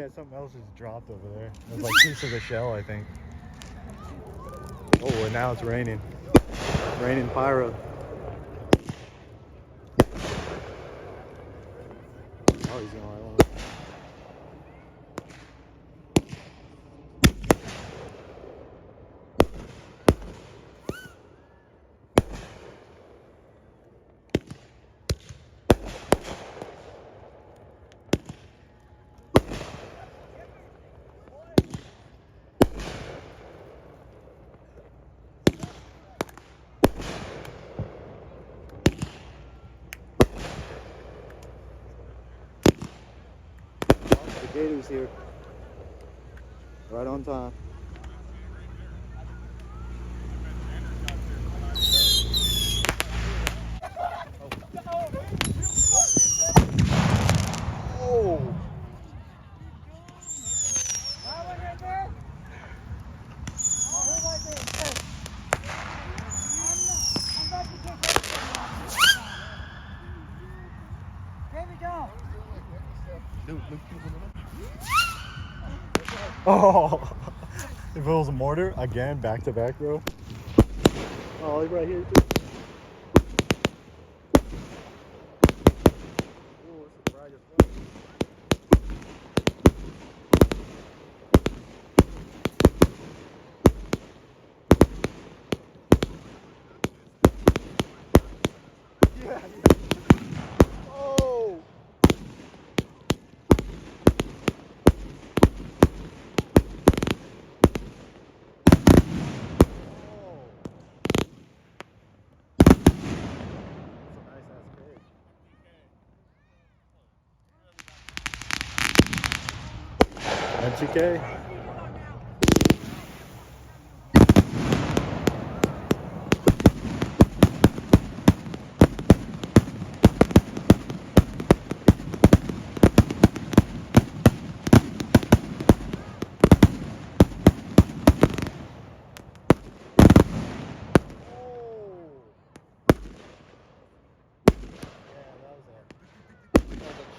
Yeah, something else just dropped over there. It was like a piece of the shell, I think. Oh, and now it's raining. Raining pyro. Oh, he's going right on. The gator's here. Right on time. Oh! Oh! If it was a mortar, again, back to back, bro. Oh, he's right here, too. Oh, it's a brag as fuck. Yeah. Oh! MTK.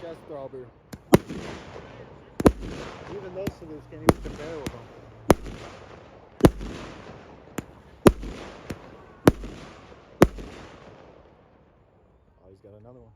Chest throbber. Even those salutes can't even compare with them. Oh, he's got another one.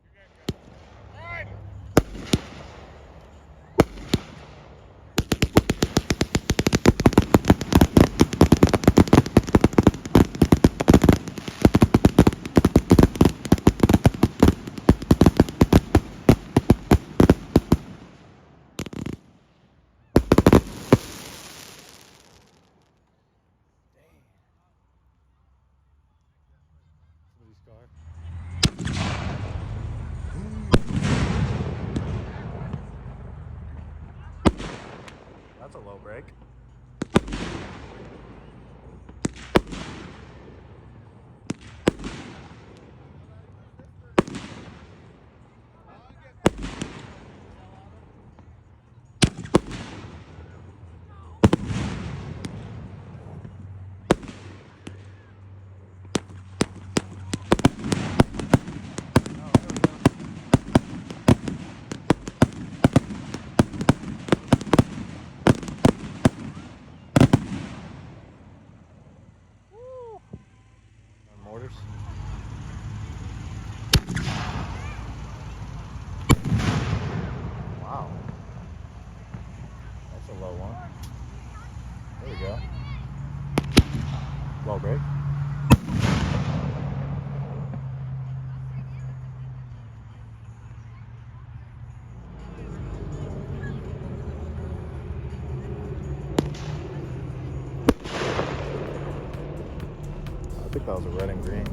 That's a low break. Mortars. Wow. That's a low one. There we go. Low break. I think that was a red and green.